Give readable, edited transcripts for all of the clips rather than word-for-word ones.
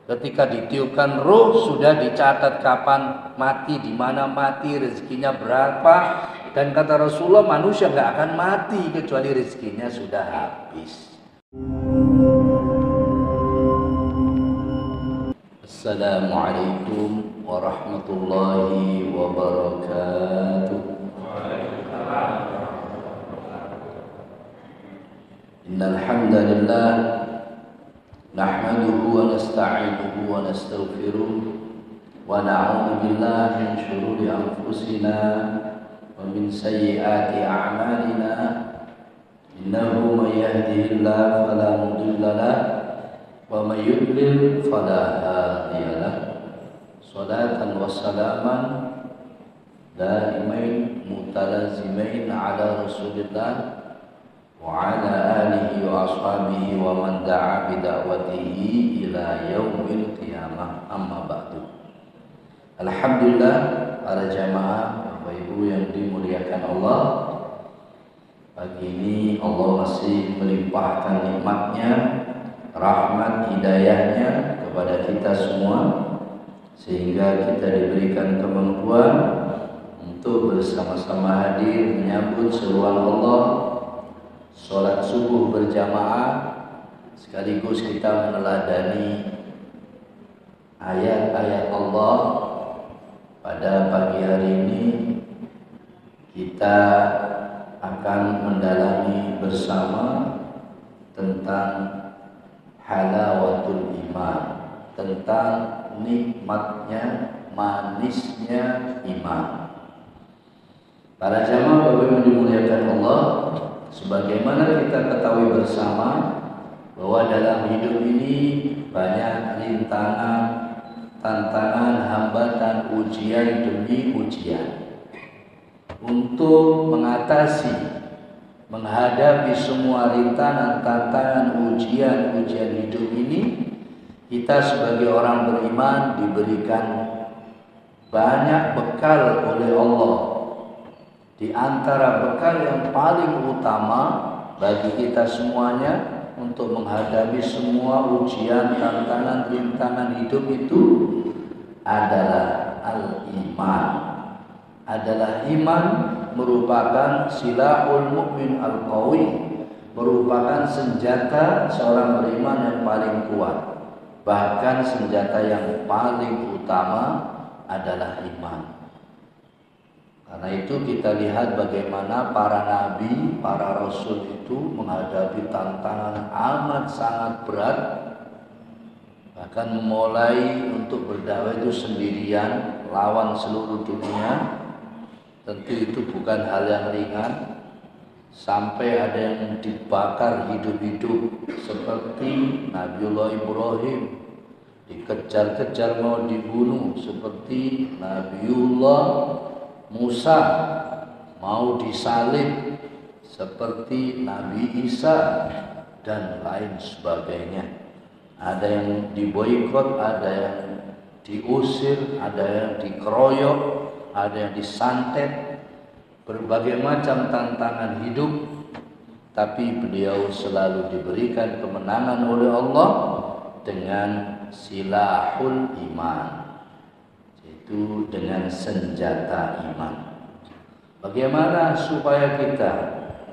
Ketika ditiupkan ruh sudah dicatat kapan mati, di mana mati, rezekinya berapa. Dan kata Rasulullah, manusia nggak akan mati kecuali rezekinya sudah habis. Assalamualaikum warahmatullahi wabarakatuh. Innal hamdalillah nahmaduhu wa nasta'inuhu wa nastaghfiruh wa na'udzu billahi min shururi anfusina wa min sayyiati a'malina. Innahu may yahdihillahu fala mudilla lahu wa may yudlil fala hadiya lahu. Shalatan wa salaman daimain mutalazimain ala Rasulillah wa ala alihi wa ashabihi wa man da'a bida'watihi ila yaumil qiyamah. Amma ba'du. Alhamdulillah, para jamaah Bapak Ibu yang dimuliakan Allah, pagi ini Allah masih melimpahkan nikmatnya, rahmat hidayahnya kepada kita semua, sehingga kita diberikan kemampuan untuk bersama-sama hadir menyambut seruan Allah, sholat subuh berjamaah, sekaligus kita meneladani ayat-ayat Allah. Pada pagi hari ini kita akan mendalami bersama tentang halawatul iman, tentang nikmatnya, manisnya iman. Para jamaah Bapak Ibu dimuliakan Allah, sebagaimana kita ketahui bersama bahwa dalam hidup ini banyak rintangan, tantangan, hambatan, ujian demi ujian. Untuk menghadapi semua rintangan, tantangan, ujian hidup ini, kita sebagai orang beriman diberikan banyak bekal oleh Allah. Di antara bekal yang paling utama bagi kita semuanya untuk menghadapi semua ujian, tantangan, rintangan hidup itu adalah al-iman. Adalah iman, merupakan silahul mukmin al-qawi, merupakan senjata seorang beriman yang paling kuat. Bahkan senjata yang paling utama adalah iman. Karena itu kita lihat bagaimana para nabi, para rasul itu menghadapi tantangan amat sangat berat. Bahkan memulai untuk berdakwah itu sendirian, lawan seluruh dunia. Tentu itu bukan hal yang ringan. Sampai ada yang dibakar hidup-hidup seperti Nabiullah Ibrahim, dikejar-kejar mau dibunuh, seperti Nabiullah Musa mau disalib, seperti Nabi Isa dan lain sebagainya. Ada yang diboikot, ada yang diusir, ada yang dikeroyok, ada yang disantet, berbagai macam tantangan hidup. Tapi beliau selalu diberikan kemenangan oleh Allah dengan silahul iman, itu dengan senjata iman. Bagaimana supaya kita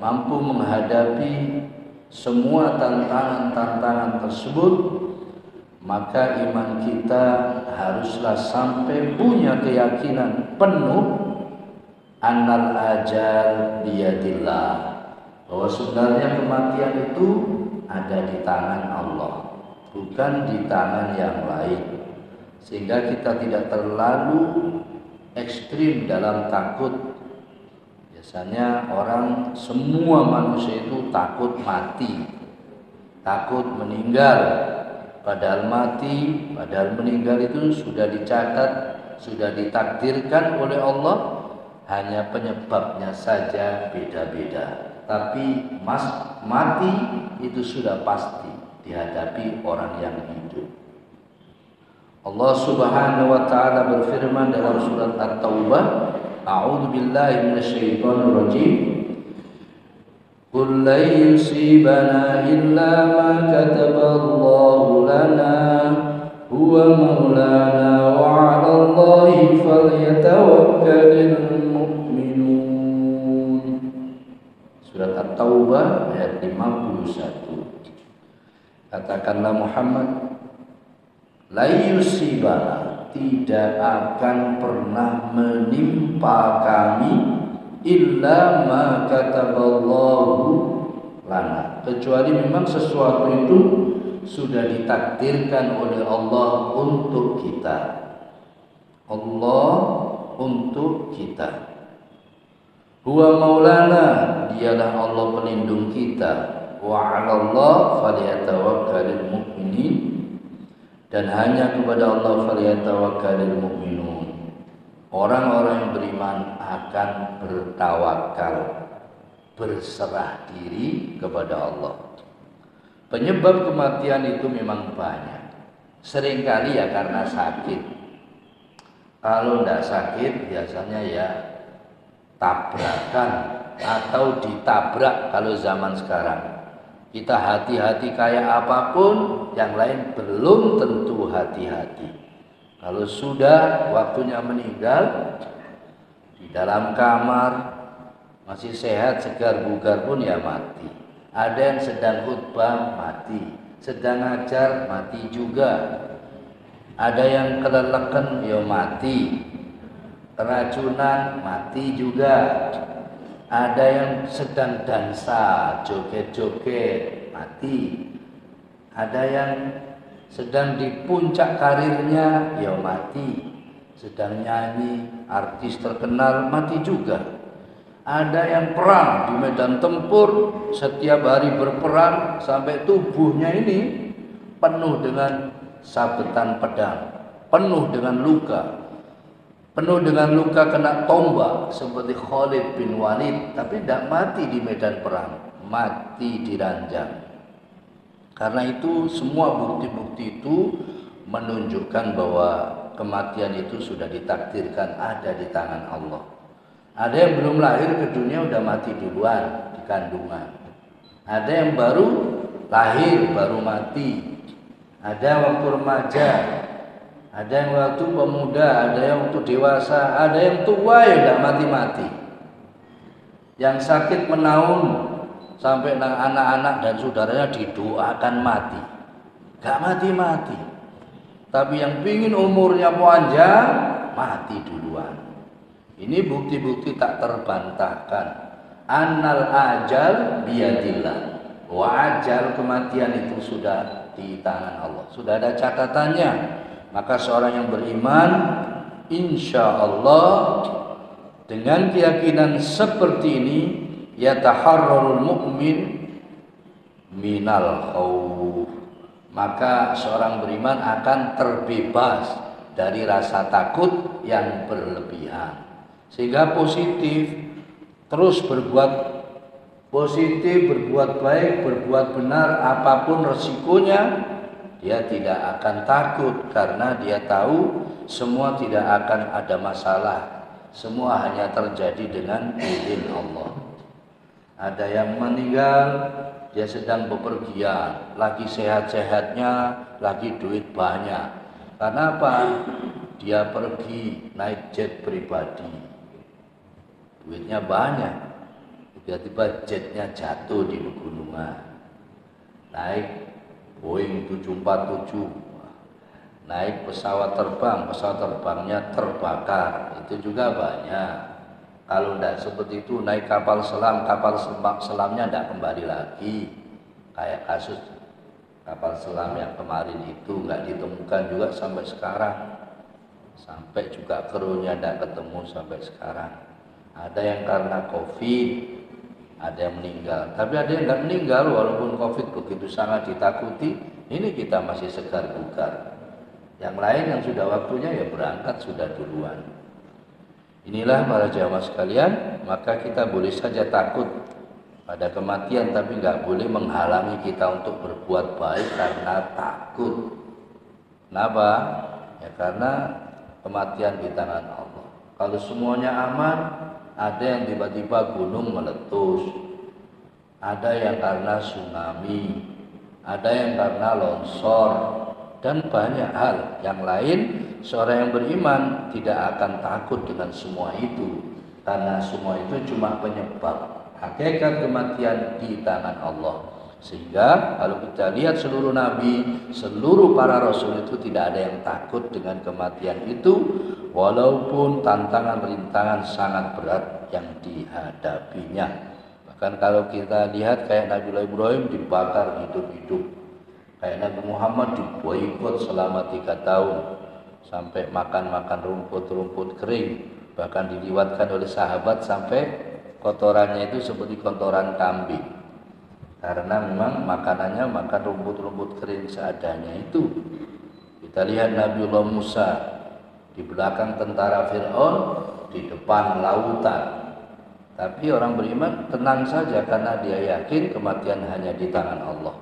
mampu menghadapi semua tantangan-tantangan tersebut? Maka iman kita haruslah sampai punya keyakinan penuh annal ajal biyadillah, bahwa sebenarnya kematian itu ada di tangan Allah, bukan di tangan yang lain. Sehingga kita tidak terlalu ekstrim dalam takut. Biasanya orang, semua manusia itu takut mati, takut meninggal. Padahal mati, padahal meninggal itu sudah dicatat, sudah ditakdirkan oleh Allah. Hanya penyebabnya saja beda-beda. Tapi mati itu sudah pasti dihadapi orang yang hidup. Allah Subhanahu wa taala berfirman dalam surat At-Taubah, A'udzu billahi minasyaitonir rajim. Qul la yusibana illa ma kataballahu lana huwa huwa maulana wa 'ala Allahi falyatawakkalul mu'minun. Surat At-Taubah ayat 51. Katakanlah Muhammad, la yusibana, tidak akan pernah menimpa kami illa ma kataballahu lana, kecuali memang sesuatu itu sudah ditakdirkan oleh Allah untuk kita. Allah untuk kita. Huwa maulana, dialah Allah pelindung kita. Wa 'alallah falyatawakkalul mu'minin, dan hanya kepada Allah falyatawakkalul mu'minun. Orang-orang yang beriman akan bertawakal, berserah diri kepada Allah. Penyebab kematian itu memang banyak. Seringkali ya karena sakit. Kalau tidak sakit biasanya ya tabrakan atau ditabrak kalau zaman sekarang. Kita hati-hati kayak apapun, yang lain belum tentu hati-hati. Kalau sudah waktunya meninggal, di dalam kamar masih sehat, segar bugar pun ya mati. Ada yang sedang khutbah mati, sedang ngajar mati juga. Ada yang kelelekan ya mati, keracunan mati juga. Ada yang sedang dansa, joget-joget mati. Ada yang sedang di puncak karirnya ya mati, sedang nyanyi, artis terkenal mati juga. Ada yang perang di medan tempur, setiap hari berperang sampai tubuhnya ini penuh dengan sabetan pedang, penuh dengan luka, kena tombak seperti Khalid bin Walid, tapi tidak mati di medan perang, mati di ranjang. Karena itu semua bukti-bukti itu menunjukkan bahwa kematian itu sudah ditakdirkan ada di tangan Allah. Ada yang belum lahir ke dunia udah mati duluan di kandungan. Ada yang baru lahir baru mati. Ada waktu remaja, ada yang waktu pemuda, ada yang waktu dewasa, ada yang tua ya udah mati-mati. Yang sakit menaun sampai anak-anak dan saudaranya didoakan mati, gak mati-mati. Tapi yang pingin umurnya panjang mati duluan. Ini bukti-bukti tak terbantahkan. Annal ajal biyadillah. Wa ajal, kematian itu sudah di tangan Allah, sudah ada catatannya. Maka seorang yang beriman insya Allah dengan keyakinan seperti ini, yataharrarul mu'min minal khauf, maka seorang beriman akan terbebas dari rasa takut yang berlebihan, sehingga positif, terus berbuat positif, berbuat baik, berbuat benar, apapun resikonya dia tidak akan takut, karena dia tahu semua tidak akan ada masalah, semua hanya terjadi dengan izin Allah. Ada yang meninggal, dia sedang bepergian, lagi sehat-sehatnya, lagi duit banyak. Karena apa? Dia pergi naik jet pribadi, duitnya banyak, tiba-tiba jetnya jatuh di pegunungan. Naik Boeing 747, naik pesawat terbangnya terbakar, itu juga banyak. Kalau tidak seperti itu, naik kapal selamnya tidak kembali lagi. Kayak kasus kapal selam yang kemarin itu nggak ditemukan juga sampai sekarang, sampai juga krunya tidak ketemu sampai sekarang. Ada yang karena COVID, ada yang meninggal, tapi ada yang tidak meninggal walaupun COVID begitu sangat ditakuti. Ini kita masih segar bugar. Yang lain yang sudah waktunya ya berangkat sudah duluan. Inilah para jamaah sekalian, maka kita boleh saja takut pada kematian, tapi nggak boleh menghalangi kita untuk berbuat baik karena takut. Kenapa? Ya karena kematian di tangan Allah. Kalau semuanya aman, ada yang tiba-tiba gunung meletus, ada yang karena tsunami, ada yang karena longsor, dan banyak hal yang lain. Seorang yang beriman tidak akan takut dengan semua itu, karena semua itu cuma penyebab. Hakikat kematian di tangan Allah. Sehingga kalau kita lihat seluruh nabi, seluruh para rasul itu tidak ada yang takut dengan kematian itu, walaupun tantangan rintangan sangat berat yang dihadapinya. Bahkan kalau kita lihat kayak Nabi Ibrahim dibakar hidup-hidup, kayak Nabi Muhammad diboikot selama 3 tahun sampai makan rumput-rumput kering, bahkan diliwatkan oleh sahabat sampai kotorannya itu seperti kotoran kambing, karena memang makanannya makan rumput-rumput kering seadanya itu. Kita lihat Nabiullah Musa di belakang tentara Fir'aun, di depan lautan. Tapi orang beriman tenang saja karena dia yakin kematian hanya di tangan Allah.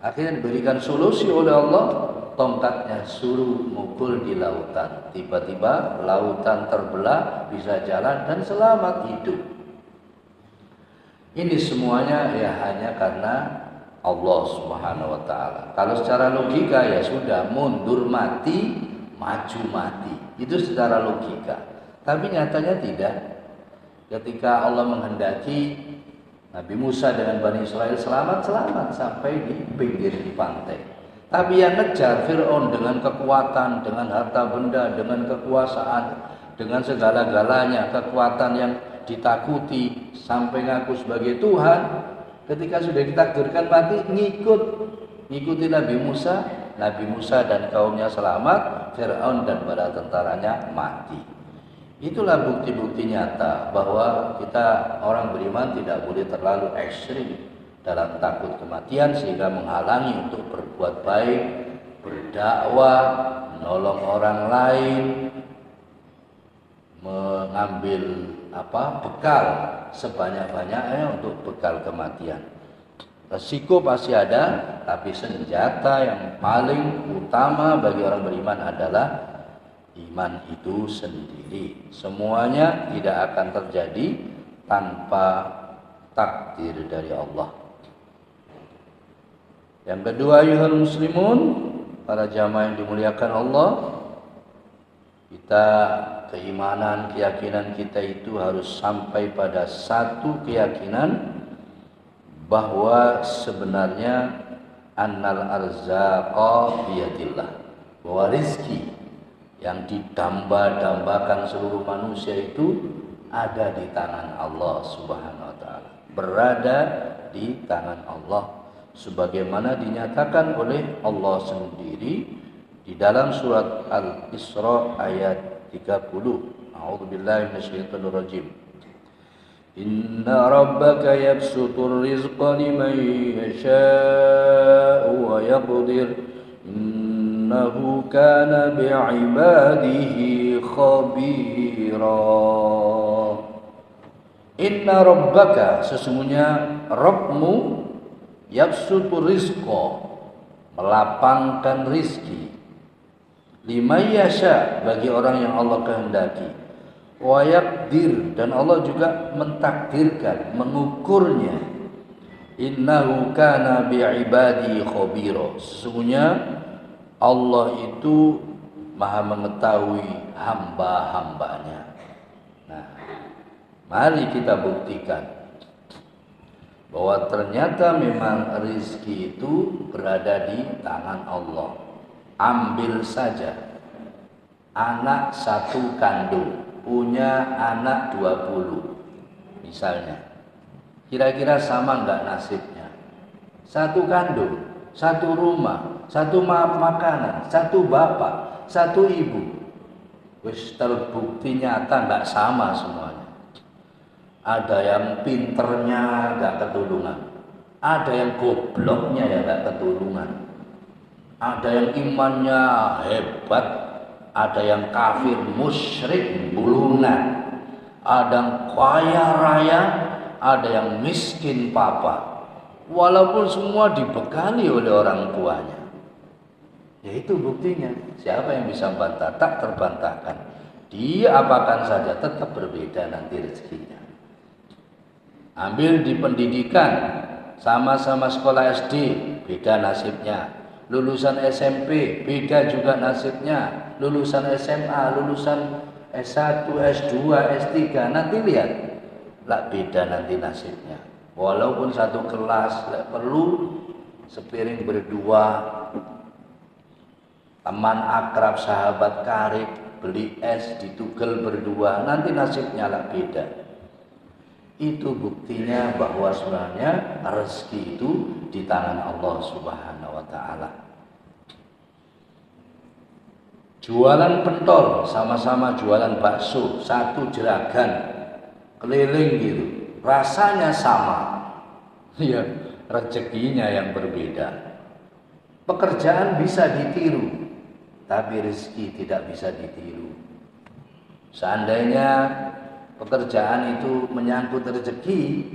Akhirnya diberikan solusi oleh Allah, tongkatnya suruh mukul di lautan. Tiba-tiba lautan terbelah, bisa jalan dan selamat hidup. Ini semuanya ya hanya karena Allah Subhanahu wa taala. Kalau secara logika ya sudah, mundur mati, maju mati. Itu secara logika. Tapi nyatanya tidak. Ketika Allah menghendaki Nabi Musa dengan Bani Israel selamat sampai di pinggir pantai. Tapi yang ngejar Fir'aun dengan kekuatan, dengan harta benda, dengan kekuasaan, dengan segala-galanya, kekuatan yang ditakuti sampai ngaku sebagai Tuhan. Ketika sudah ditakdirkan mati, ngikuti Nabi Musa dan kaumnya selamat, Fir'aun dan para tentaranya mati. Itulah bukti-bukti nyata bahwa kita orang beriman tidak boleh terlalu ekstrim dalam takut kematian sehingga menghalangi untuk berbuat baik, berdakwah, menolong orang lain, mengambil bekal sebanyak-banyaknya untuk bekal kematian. Resiko pasti ada, tapi senjata yang paling utama bagi orang beriman adalah iman itu sendiri. Semuanya tidak akan terjadi tanpa takdir dari Allah. Yang kedua, ayuhal muslimun, para jamaah yang dimuliakan Allah, kita keimanan, keyakinan kita itu harus sampai pada satu keyakinan bahwa sebenarnya annal arzaqa biyadillah, bahwa rizki yang didamba-dambakan seluruh manusia itu ada di tangan Allah Subhanahu wa taala, berada di tangan Allah sebagaimana dinyatakan oleh Allah sendiri di dalam surat Al-Isra ayat 30. A'udzubillahi minasyaitonir rajim. Inna rabbaka yabsutur rizqa liman yasha'u wa yaqdir. Innahu kana bi'ibadihi khabira. Inna rabbaka, sesungguhnya Rabbmu, yabsutur rizqa, melapangkan rizki, liman yasha, bagi orang yang Allah kehendaki, wa yaqdir, dan Allah juga mentakdirkan, mengukurnya. Innahu kana bi'ibadihi khabira, sesungguhnya Allah itu maha mengetahui hamba-hambanya. Nah, mari kita buktikan bahwa ternyata memang rezeki itu berada di tangan Allah. Ambil saja anak satu kandung punya anak 20 misalnya, kira-kira sama enggak nasibnya? Satu kandung, satu rumah, satu makanan, satu bapak, satu ibu. Wis terbukti nyata enggak sama semuanya. Ada yang pinternya enggak ketulungan, ada yang gobloknya ya enggak ketulungan, ada yang imannya hebat, ada yang kafir musyrik bulunan, ada yang kaya raya, ada yang miskin papa. Walaupun semua dibekali oleh orang tuanya. Ya itu buktinya. Siapa yang bisa bantah? Tak terbantahkan. Dia apakan saja tetap berbeda nanti rezekinya. Ambil di pendidikan, sama-sama sekolah SD, beda nasibnya. lulusan SMP beda juga nasibnya, lulusan SMA, lulusan S1, S2, S3, nanti lihat lah beda nanti nasibnya. Walaupun satu kelas, perlu sepiring berdua, teman akrab, sahabat karib, beli es ditugel berdua, nanti nasibnya lah beda. Itu buktinya bahwa sebenarnya rezeki itu di tangan Allah Subhanahu wa taala. Jualan pentol, sama-sama jualan bakso, satu jeragan, keliling gitu, rasanya sama. Ya, rezekinya yang berbeda. Pekerjaan bisa ditiru, tapi rezeki tidak bisa ditiru. Seandainya pekerjaan itu menyangkut rezeki,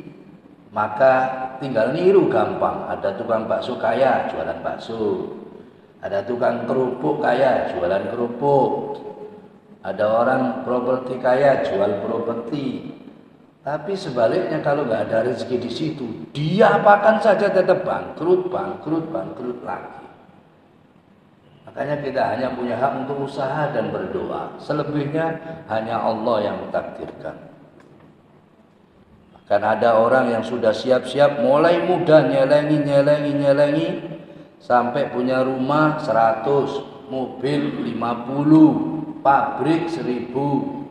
maka tinggal niru gampang. Ada tukang bakso kaya, jualan bakso. Ada tukang kerupuk kaya, jualan kerupuk. Ada orang properti kaya, jual properti. Tapi sebaliknya kalau nggak ada rezeki di situ, dia apakan saja tetap bangkrut, bangkrut, bangkrut lagi. Makanya kita hanya punya hak untuk usaha dan berdoa. Selebihnya hanya Allah yang mentakdirkan. Kan ada orang yang sudah siap-siap mulai muda nyelengi sampai punya rumah 100, mobil 50, pabrik 1000.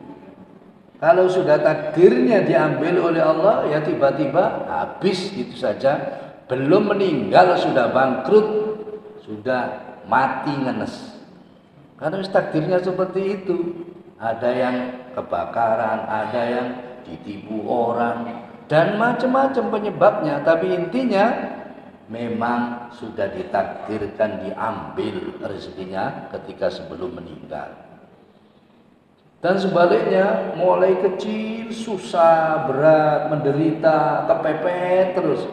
Kalau sudah takdirnya diambil oleh Allah, ya tiba-tiba habis gitu saja. Belum meninggal sudah bangkrut, sudah mati ngenes. Karena takdirnya seperti itu. Ada yang kebakaran, ada yang ditipu orang, dan macam-macam penyebabnya. Tapi intinya memang sudah ditakdirkan diambil rezekinya ketika sebelum meninggal. Dan sebaliknya, mulai kecil susah, berat, menderita, kepepet terus.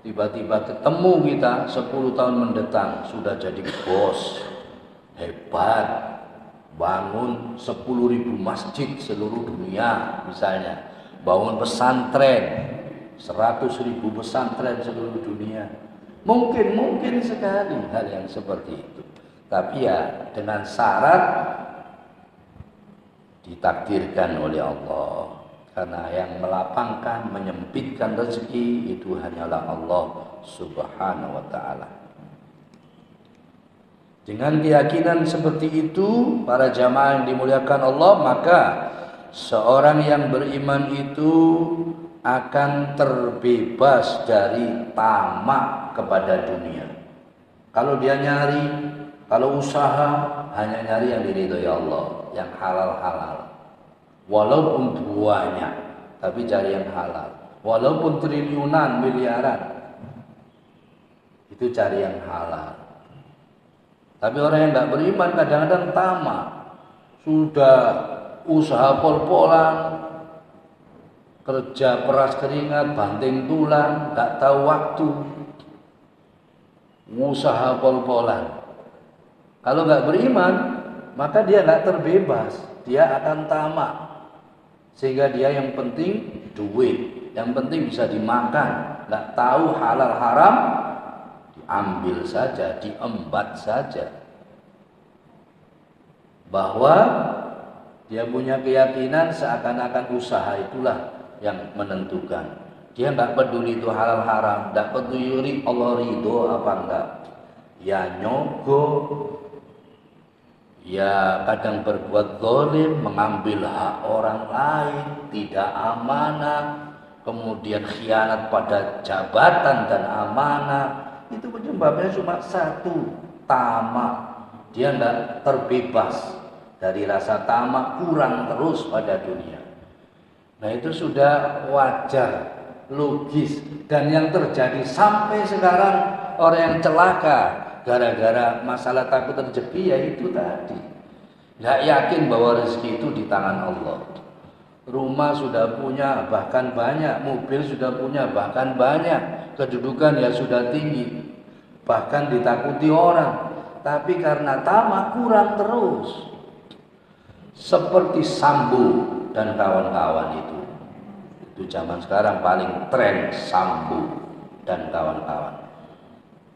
Tiba-tiba ketemu kita 10 tahun mendatang sudah jadi bos hebat, bangun 10.000 masjid seluruh dunia misalnya, bangun pesantren 100.000 pesantren seluruh dunia. Mungkin sekali hal yang seperti itu. Tapi ya dengan syarat ditakdirkan oleh Allah. Karena yang melapangkan, menyempitkan rezeki itu hanyalah Allah Subhanahu wa taala. Dengan keyakinan seperti itu, para jamaah yang dimuliakan Allah, maka seorang yang beriman itu akan terbebas dari tamak kepada dunia. Kalau dia nyari, kalau usaha, hanya nyari yang diridhoi Allah, yang halal-halal. Walaupun banyak, tapi cari yang halal. Walaupun triliunan, miliaran, itu cari yang halal. Tapi orang yang tidak beriman kadang-kadang tamak. Sudah usaha pol-polan, kerja peras keringat, banting tulang, tidak tahu waktu. Usaha pol-polan. Kalau nggak beriman, maka dia nggak terbebas. Dia akan tamak. Sehingga dia yang penting duit, yang penting bisa dimakan, nggak tahu halal haram, diambil saja, diembat saja. Bahwa dia punya keyakinan seakan-akan usaha itulah yang menentukan. Dia nggak peduli itu halal haram, nggak peduli Allah ridho apa enggak. Ya nyogok, ya kadang berbuat zalim, mengambil hak orang lain, tidak amanah, kemudian khianat pada jabatan dan amanah. Itu penyebabnya cuma satu, tamak. Dia tidak terbebas dari rasa tamak, kurang terus pada dunia. Nah itu sudah wajar, logis, dan yang terjadi sampai sekarang orang yang celaka gara-gara masalah takut rezeki, ya itu tadi, nggak yakin bahwa rezeki itu di tangan Allah. Rumah sudah punya, bahkan banyak. Mobil sudah punya, bahkan banyak. Kedudukan ya sudah tinggi, bahkan ditakuti orang. Tapi karena tamak kurang terus. Seperti Sambo dan kawan-kawan itu. Itu zaman sekarang paling tren, Sambo dan kawan-kawan.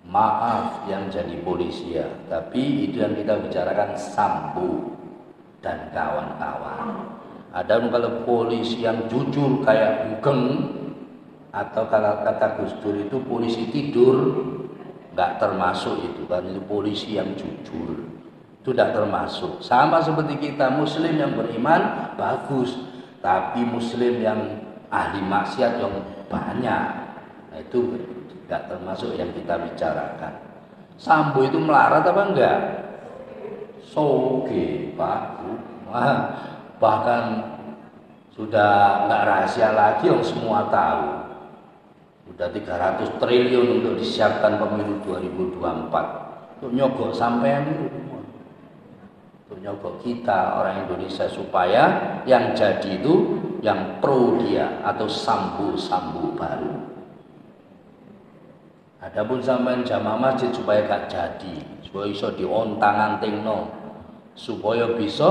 Maaf yang jadi polisi ya, tapi itu yang kita bicarakan Sambo dan kawan-kawan. Ada kalau polisi yang jujur kayak Bugeng, atau kalau kata Gus Dur itu polisi tidur, nggak termasuk itu kan, itu polisi yang jujur, itu tidak termasuk. Sama seperti kita Muslim yang beriman bagus, tapi Muslim yang ahli maksiat yang banyak, nah, itu nggak termasuk yang kita bicarakan. Sambo itu melarat apa enggak? Soge Pak, bahkan sudah nggak rahasia lagi, yang semua tahu. Sudah 300 triliun untuk disiapkan pemilu 2024 untuk nyogok sampean itu, untuk nyogok kita orang Indonesia, supaya yang jadi itu yang pro dia atau sambu-sambu baru. Adapun sampean jamaah masjid supaya gak jadi, supaya bisa diontang-antingno, supaya bisa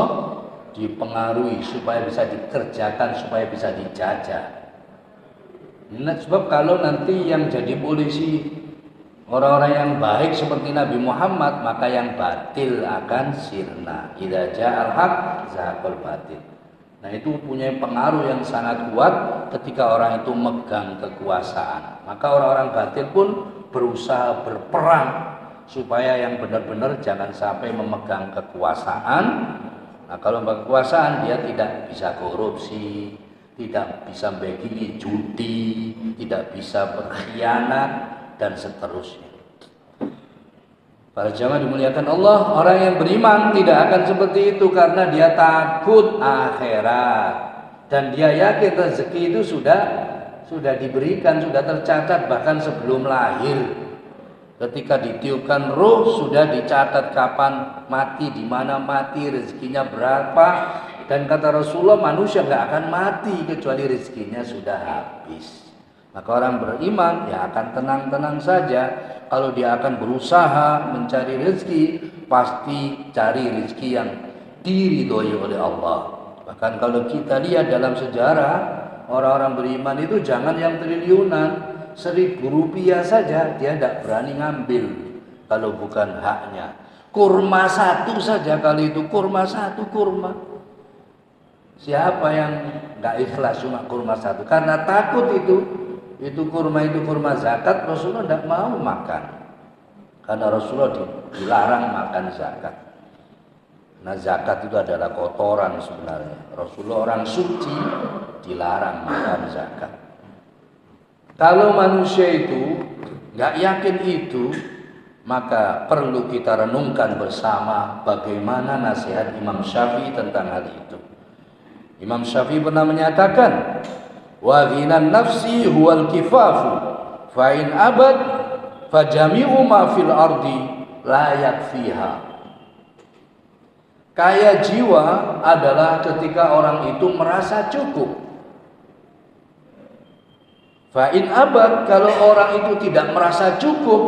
dipengaruhi, supaya bisa dikerjakan, supaya bisa dijajah. Nah, sebab kalau nanti yang jadi polisi orang-orang yang baik seperti Nabi Muhammad, maka yang batil akan sirna. Idza ja'al haq zahaqal batil. Nah, itu punya pengaruh yang sangat kuat ketika orang itu megang kekuasaan. Maka orang-orang batil pun berusaha berperang supaya yang benar-benar jangan sampai memegang kekuasaan. Nah, kalau memegang kekuasaan dia tidak bisa korupsi, tidak bisa begini judi, tidak bisa berkhianat, dan seterusnya. Para jamaah dimuliakan Allah, orang yang beriman tidak akan seperti itu karena dia takut akhirat dan dia yakin rezeki itu sudah diberikan, sudah tercatat bahkan sebelum lahir. Ketika ditiupkan ruh sudah dicatat kapan mati, di mana mati, rezekinya berapa. Dan kata Rasulullah, manusia nggak akan mati kecuali rezekinya sudah habis. Maka orang beriman ya akan tenang-tenang saja. Kalau dia akan berusaha mencari rezeki, pasti cari rezeki yang diridhoi oleh Allah. Bahkan kalau kita lihat dalam sejarah, orang-orang beriman itu jangan yang triliunan, 1.000 rupiah saja dia tidak berani ngambil kalau bukan haknya. Kurma satu saja, kali itu kurma satu kurma. Siapa yang nggak ikhlas cuma kurma satu? Karena takut itu kurma zakat, Rasulullah tidak mau makan. Karena Rasulullah dilarang makan zakat. Nah, zakat itu adalah kotoran sebenarnya. Rasulullah orang suci dilarang makan zakat. Kalau manusia itu nggak yakin itu, maka perlu kita renungkan bersama bagaimana nasihat Imam Syafi'i tentang hal itu. Imam Syafi'i pernah menyatakan, wa ghinan nafsi huwal kifafu, fa in abad fa jami'u ma fil ardi la yakfiha. Kaya jiwa adalah ketika orang itu merasa cukup. Fa in abad, kalau orang itu tidak merasa cukup,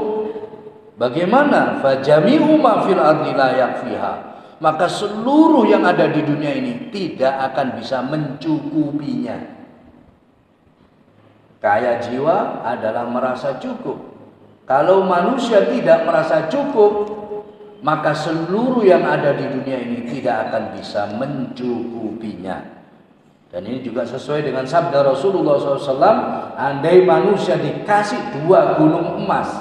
bagaimana? Fa jami'u ma fil ardi la yakfiha. Maka seluruh yang ada di dunia ini tidak akan bisa mencukupinya. Kaya jiwa adalah merasa cukup. Kalau manusia tidak merasa cukup, maka seluruh yang ada di dunia ini tidak akan bisa mencukupinya. Dan ini juga sesuai dengan sabda Rasulullah SAW, andai manusia dikasih 2 gunung emas,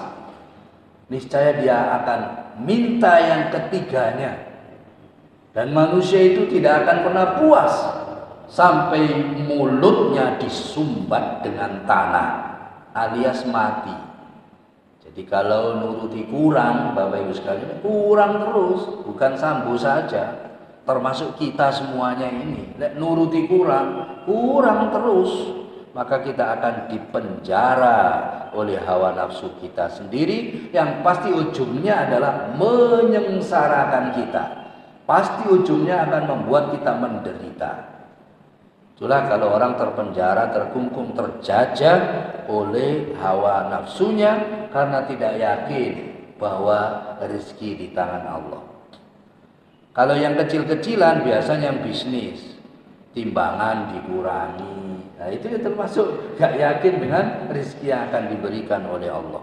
niscaya dia akan minta yang ketiganya. Dan manusia itu tidak akan pernah puas sampai mulutnya disumbat dengan tanah alias mati. Jadi kalau nuruti kurang, Bapak Ibu sekalian, kurang terus, bukan sambo saja, termasuk kita semuanya ini. Nuruti kurang terus, maka kita akan dipenjara oleh hawa nafsu kita sendiri, yang pasti ujungnya adalah menyengsarakan kita. Pasti ujungnya akan membuat kita menderita. Itulah kalau orang terpenjara, terkungkung, terjajah oleh hawa nafsunya karena tidak yakin bahwa rezeki di tangan Allah. Kalau yang kecil-kecilan biasanya yang bisnis, timbangan dikurangi. Nah, itu termasuk gak yakin dengan rezeki yang akan diberikan oleh Allah.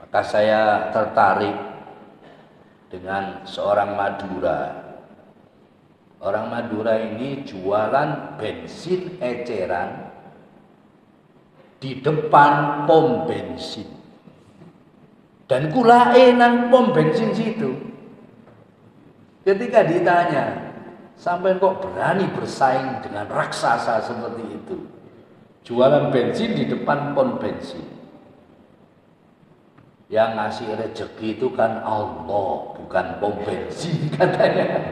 Maka saya tertarik dengan seorang Madura. Orang Madura ini jualan bensin eceran di depan pom bensin. Dan kulae nang pom bensin situ. Ketika ditanya, sampai kok berani bersaing dengan raksasa seperti itu? Jualan bensin di depan pom bensin. Yang ngasih rezeki itu kan Allah, bukan pom bensin katanya.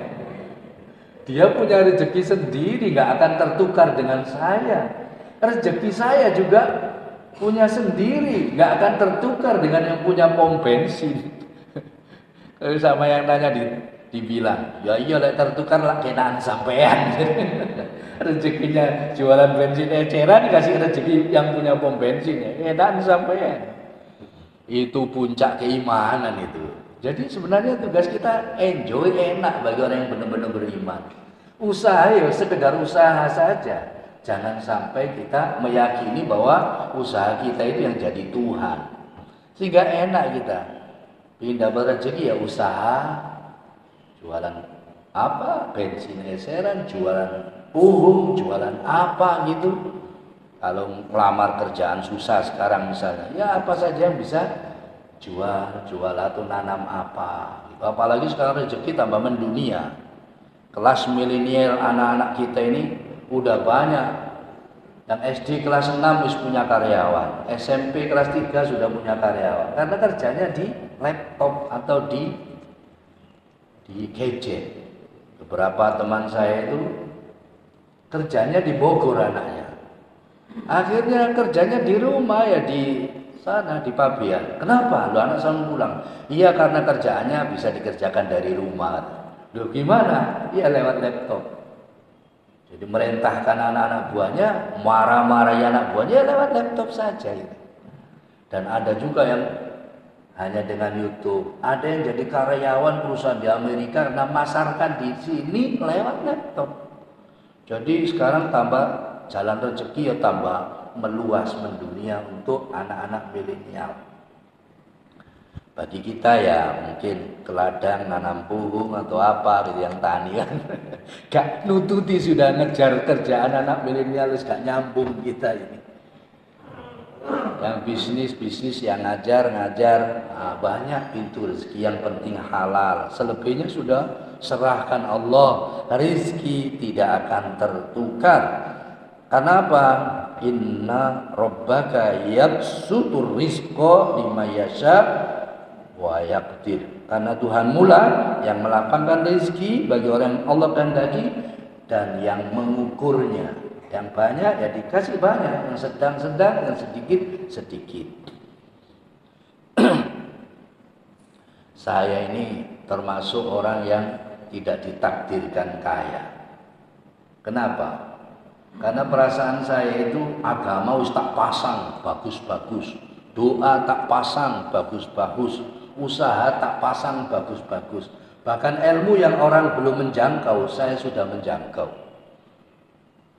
Dia punya rezeki sendiri, nggak akan tertukar dengan saya. Rezeki saya juga punya sendiri, nggak akan tertukar dengan yang punya pom bensin. Kalau sama yang nanya dibilang, ya iya lek tertukar lah kenaan sampean. Rezekinya jualan bensin eceran dikasih rezeki yang punya pom bensin ya kenaan sampean. Itu puncak keimanan itu. Jadi sebenarnya tugas kita enjoy, enak bagi orang yang benar-benar beriman. Usaha ya sekedar usaha saja. Jangan sampai kita meyakini bahwa usaha kita itu yang jadi Tuhan. Sehingga enak kita. Pindah rezeki ya usaha. Jualan apa? Bensin eceran, jualan puhung, jualan apa gitu. Kalau melamar kerjaan susah sekarang misalnya, ya apa saja yang bisa jual atau nanam apa. Apalagi sekarang rezeki tambah mendunia. Kelas milenial anak-anak kita ini udah banyak. Yang SD kelas 6 wis punya karyawan, SMP kelas 3 sudah punya karyawan. Karena kerjanya di laptop atau di gadget. Beberapa teman saya itu kerjanya di Bogor anaknya. Akhirnya kerjanya di rumah ya di sana di Pabean. Kenapa? Lu anak selalu pulang. Iya karena kerjaannya bisa dikerjakan dari rumah. Loh gimana? Iya lewat laptop. Jadi merintahkan anak-anak buahnya, marah-marahi anak buahnya ya lewat laptop saja. Dan ada juga yang hanya dengan YouTube. Ada yang jadi karyawan perusahaan di Amerika karena masarkan di sini lewat laptop. Jadi sekarang tambah jalan rezeki ya tambah meluas mendunia untuk anak-anak milenial. Bagi kita ya mungkin ke ladang nanam puhung atau apa gitu yang tani kan gak nututi sudah ngejar kerjaan anak milenial gak nyambung kita ini. Yang bisnis yang ngajar banyak pintu rezeki, yang penting halal. Selebihnya sudah serahkan Allah. Rezeki tidak akan tertukar. Karena apa? Inna rabbaka yabsutur rizqa liman yasha wa yaqdir. Karena Tuhan mula yang melapangkan rezeki bagi orang yang Allah kehendaki dan yang mengukurnya. Yang banyak ya dikasih banyak, yang sedang-sedang, yang sedikit-sedikit. Saya ini termasuk orang yang tidak ditakdirkan kaya. Kenapa? Karena perasaan saya itu agama wis tak pasang bagus-bagus, doa tak pasang bagus-bagus, usaha tak pasang bagus-bagus. Bahkan ilmu yang orang belum menjangkau, saya sudah menjangkau.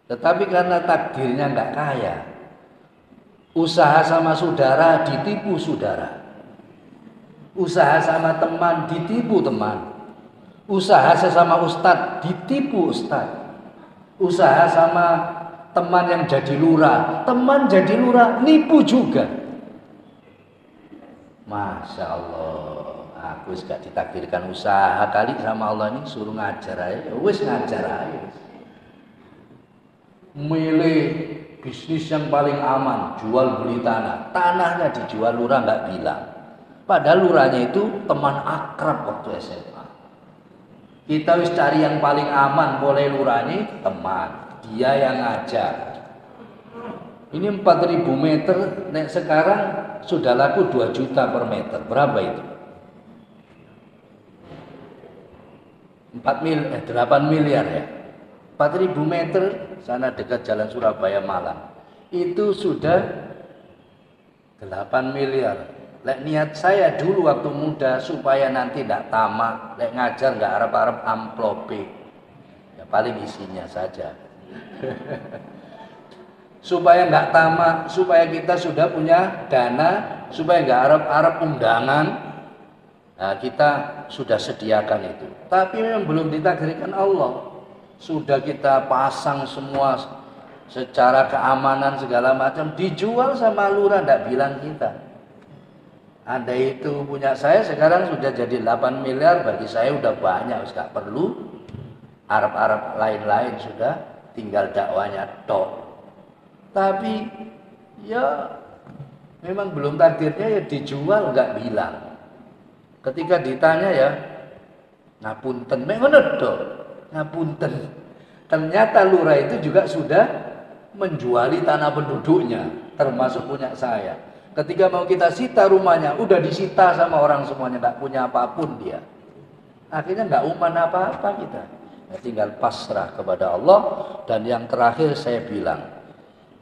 Tetapi karena takdirnya nggak kaya, usaha sama saudara ditipu saudara, usaha sama teman ditipu teman, usaha sesama ustadz ditipu ustadz, usaha sama teman yang jadi lurah, teman jadi lurah nipu juga. Masya Allah, aku gak ditakdirkan usaha kali sama Allah ini suruh ngajar aja, wis ngajar aja. Milih bisnis yang paling aman, jual beli tanah, tanahnya dijual lurah nggak bilang. Padahal lurahnya itu teman akrab waktu SMA. Kita wis cari yang paling aman, boleh lurahnya teman, dia yang ngajak. Ini 4.000 meter, nek sekarang sudah laku 2 juta per meter. Berapa itu? 8 miliar ya. 4.000 meter sana dekat jalan Surabaya Malang. Itu sudah 8 miliar. Lek niat saya dulu waktu muda supaya nanti tidak tamak, lek ngajar nggak harap-harap amplope. Ya paling isinya saja. supaya nggak tamak, supaya kita sudah punya dana, supaya nggak arep-arep undangan. Nah, kita sudah sediakan itu. Tapi memang belum ditakdirkan Allah. Sudah kita pasang semua secara keamanan segala macam, dijual sama lurah, nggak bilang kita. Anda itu punya saya sekarang sudah jadi 8 miliar, bagi saya udah banyak, nggak perlu Arab-Arab lain-lain, sudah tinggal dakwanya tok. Tapi ya memang belum takdirnya, ya dijual nggak bilang. Ketika ditanya ya ngapunten, ngono tok, ngapunten. Ternyata lurah itu juga sudah menjuali tanah penduduknya, termasuk punya saya. Ketika mau kita sita rumahnya, udah disita sama orang semuanya, nggak punya apapun dia. Akhirnya nggak uman apa-apa kita. Ya, tinggal pasrah kepada Allah. Dan yang terakhir saya bilang,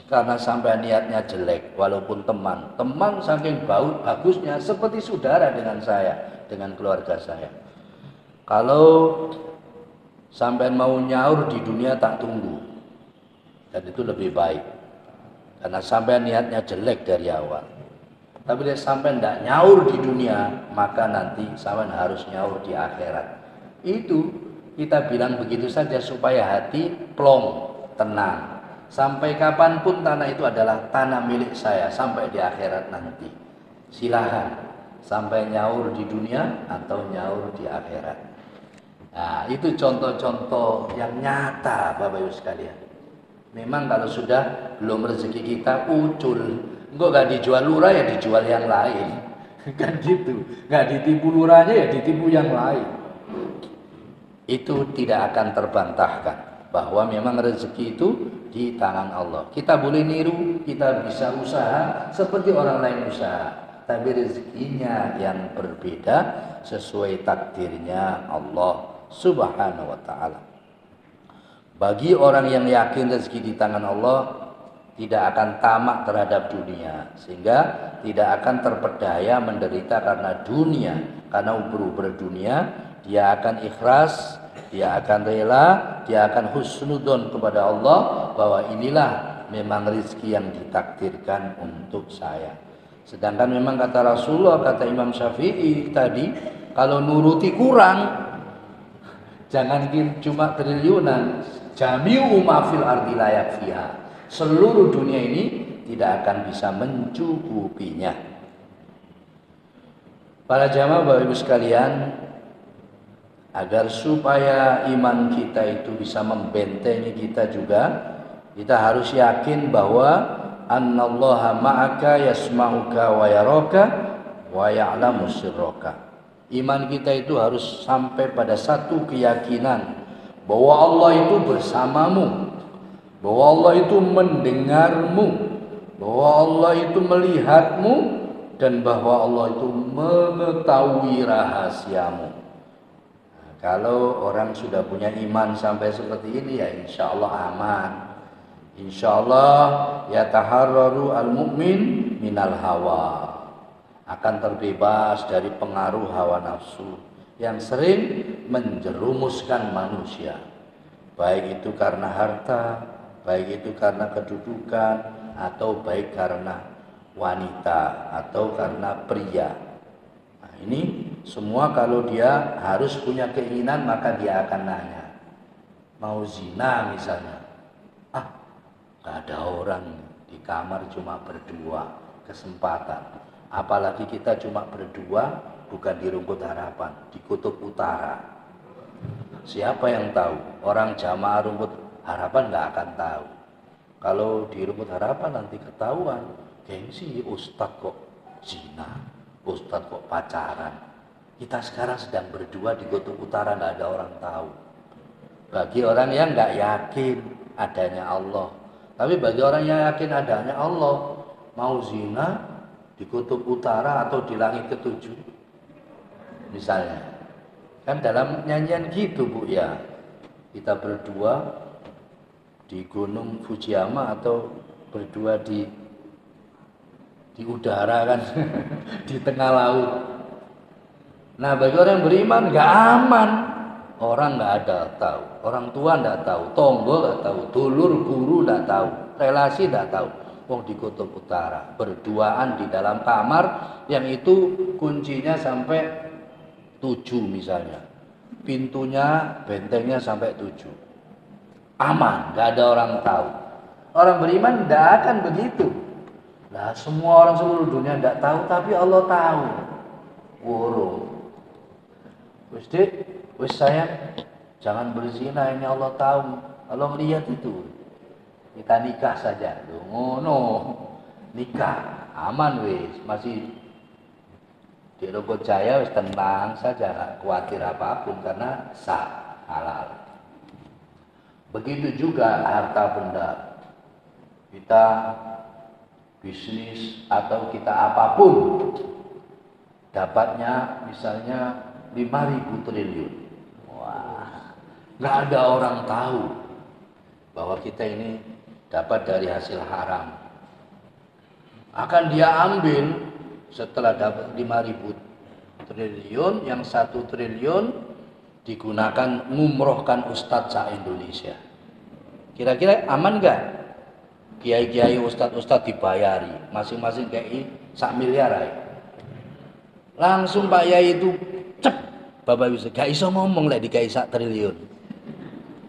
karena sampai niatnya jelek, walaupun teman saking bagusnya seperti saudara dengan saya, dengan keluarga saya. Kalau sampai mau nyaur di dunia tak tunggu, dan itu lebih baik, karena sampai niatnya jelek dari awal. Tapi dia sampai tidak nyaur di dunia, maka nanti sampai harus nyaur di akhirat. Itu kita bilang begitu saja supaya hati plong, tenang. Sampai kapanpun tanah itu adalah tanah milik saya sampai di akhirat nanti. Silahkan sampai nyaur di dunia atau nyaur di akhirat. Nah, itu contoh-contoh yang nyata Bapak Ibu sekalian. Memang kalau sudah belum rezeki kita ucul, enggak gak dijual lurah ya dijual yang lain. Kan gitu. Gak ditipu lurahnya ya ditipu yang lain. Itu tidak akan terbantahkan bahwa memang rezeki itu di tangan Allah. Kita boleh niru, kita bisa usaha seperti orang lain usaha, tapi rezekinya yang berbeda sesuai takdirnya Allah Subhanahu wa ta'ala. Bagi orang yang yakin rezeki di tangan Allah, tidak akan tamak terhadap dunia, sehingga tidak akan terpedaya menderita karena dunia, karena ubur-ubur dunia. Dia akan ikhlas, dia akan rela, dia akan husnudon kepada Allah bahwa inilah memang rezeki yang ditakdirkan untuk saya. Sedangkan memang kata Rasulullah, kata Imam Syafi'i tadi, kalau nuruti kurang, jangan cuma triliunan, jami'u ma fil ardi la yakfiha. Seluruh dunia ini tidak akan bisa mencukupinya. Para jamaah Bapak Ibu sekalian, agar supaya iman kita itu bisa membentengi kita juga, kita harus yakin bahwa annallaha ma'aka yasma'uka wa yaraka wa ya'lamu sirraka. Iman kita itu harus sampai pada satu keyakinan bahwa Allah itu bersamamu, bahwa Allah itu mendengarmu, bahwa Allah itu melihatmu, dan bahwa Allah itu mengetahui rahasiamu. Kalau orang sudah punya iman sampai seperti ini, ya insya Allah aman. Insya Allah yataharraru al-mu'min minal hawa, akan terbebas dari pengaruh hawa nafsu yang sering menjerumuskan manusia, baik itu karena harta, baik itu karena kedudukan, atau baik karena wanita atau karena pria. Nah, ini semua kalau dia harus punya keinginan, maka dia akan nanya, mau zina misalnya, gak ada orang di kamar, cuma berdua, kesempatan. Apalagi kita cuma berdua, bukan di Rumput Harapan, di Kutub Utara. Siapa yang tahu? Orang jamaah Rumput Harapan gak akan tahu. Kalau di Rumput Harapan nanti ketahuan, gengsi, Ustadz kok zina, Ustadz kok pacaran. Kita sekarang sedang berdua di Kutub Utara, gak ada orang tahu. Bagi orang yang gak yakin adanya Allah. Tapi bagi orang yang yakin adanya Allah, mau zina di Kutub Utara atau di langit ketujuh misalnya, kan dalam nyanyian gitu Bu ya, kita berdua di Gunung Fujiyama atau berdua di udara kan di tengah laut. Nah bagi orang yang beriman gak aman. orang nggak ada tahu, orang tua nggak tahu, tonggo nggak tahu, dulur guru nggak tahu, relasi nggak tahu. Wong di kutub utara berduaan di dalam kamar yang itu kuncinya sampai 7 misalnya, pintunya bentengnya sampai 7, aman, nggak ada orang tahu. Orang beriman nggak akan begitu. Lah semua orang seluruh dunia nggak tahu, tapi Allah tahu. Woro, wis dik, wis sayang, jangan berzina, ini Allah tahu, Allah melihat itu. Kita nikah saja, ngono, nikah, aman wis, masih di Rogo Jaya wis tenang saja, nggak khawatir apapun karena sah, halal. Begitu juga harta benda, kita bisnis atau kita apapun, dapatnya misalnya 5.000 triliun. Wah, nggak ada orang tahu bahwa kita ini dapat dari hasil haram. Akan dia ambil setelah dapat 5.000 triliun, yang 1 triliun digunakan ngumrohkan ustadz se-Indonesia. Kira-kira aman nggak? Kiai-kiai ustadz dibayari, masing-masing KI 1 miliar aja. Langsung Pak Yai itu cep, Bapak bisa gak iso ngomong lek dikai 1 triliun.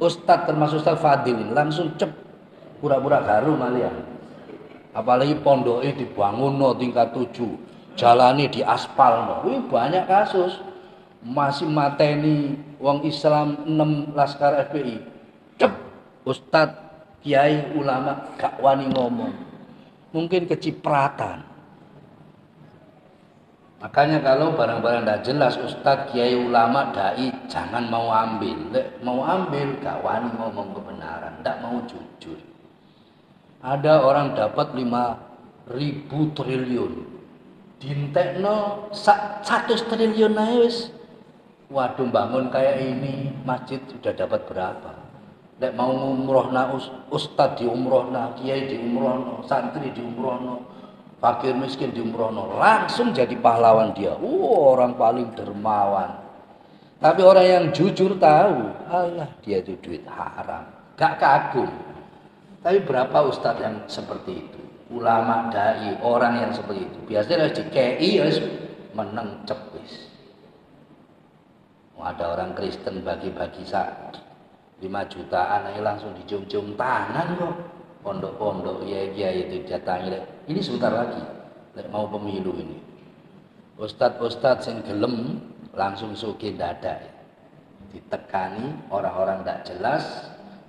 Ustadz termasuk Ustadz Fadil langsung cep, pura-pura garu malian. Apalagi pondoknya dibangun no tingkat 7, jalani di aspal no. Wih, banyak kasus. Masih mateni wong Islam 6 laskar FPI. Cep, ustadz, kiai, ulama gak wani ngomong. Mungkin kecipratan. Makanya kalau barang-barang tidak jelas, ustadz, kiai, ulama, dai jangan mau ambil. Lek mau ambil gak wani ngomong kebenaran, tidak mau jujur. Ada orang dapat 5.000 triliun, dintekno 1 triliun wis. Waduh, bangun kayak ini masjid sudah dapat berapa? Lek mau ngumrohna ustad diumrohna, kiai diumrohna, santri diumrohna, fakir miskin diumrohna, langsung jadi pahlawan dia. Orang paling dermawan. Tapi orang yang jujur tahu, Allah dia itu duit haram, gak kagum. Tapi berapa ustadz yang seperti itu? Ulama, dai, orang yang seperti itu. Biasanya harus dikei, harus meneng cepis. Ada orang Kristen bagi-bagi 5 jutaan, aja langsung dicium-cium tangan kok. Pondok-pondok, ya itu jatahnya. Ini sebentar lagi, mau pemilu ini. Ustadz-ustadz yang gelem langsung sugih dada. Ditekani orang-orang tidak jelas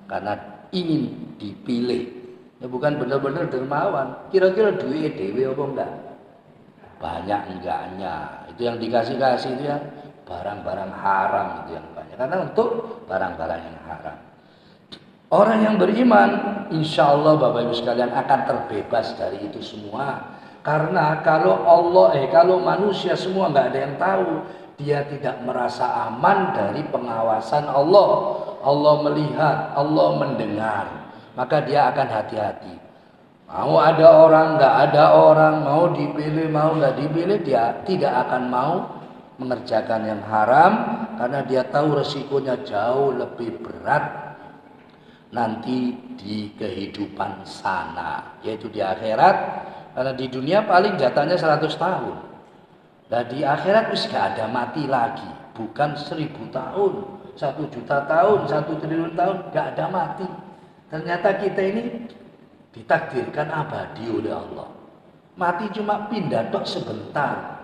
karena ingin dipilih. Ya bukan benar-benar dermawan. Kira-kira duit dewe apa enggak? Banyak enggaknya. Itu yang dikasih-kasih itu ya barang-barang haram itu yang banyak. Karena untuk barang-barang yang haram. Orang yang beriman, insya Allah Bapak Ibu sekalian akan terbebas dari itu semua. Karena kalau kalau manusia semua nggak ada yang tahu, dia tidak merasa aman dari pengawasan Allah. Allah melihat, Allah mendengar, maka dia akan hati-hati. Mau ada orang, nggak ada orang, mau dipilih, mau nggak dipilih, dia tidak akan mau mengerjakan yang haram karena dia tahu resikonya jauh lebih berat nanti di kehidupan sana, yaitu di akhirat. Karena di dunia paling jatahnya 100 tahun. Nah di akhirat wis gak ada mati lagi, bukan 1.000 tahun, 1 juta tahun, 1 triliun tahun, gak ada mati. Ternyata kita ini ditakdirkan abadi oleh Allah. Mati cuma pindah tok sebentar.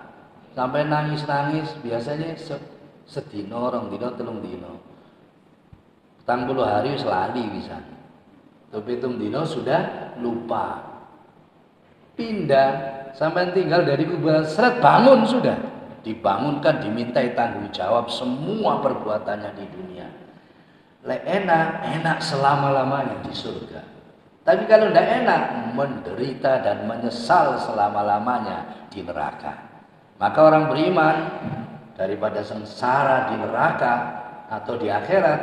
Sampai nangis-nangis biasanya sedino, 2 dino, 3 dino. 40 hari selali bisa. Tapi 7 dino sudah lupa. Pindah sampai tinggal dari kuburan seret bangun sudah dibangunkan, dimintai tanggung jawab semua perbuatannya di dunia. Enak selama-lamanya di surga. Tapi kalau tidak enak, menderita dan menyesal selama-lamanya di neraka. Maka orang beriman daripada sengsara di neraka atau di akhirat,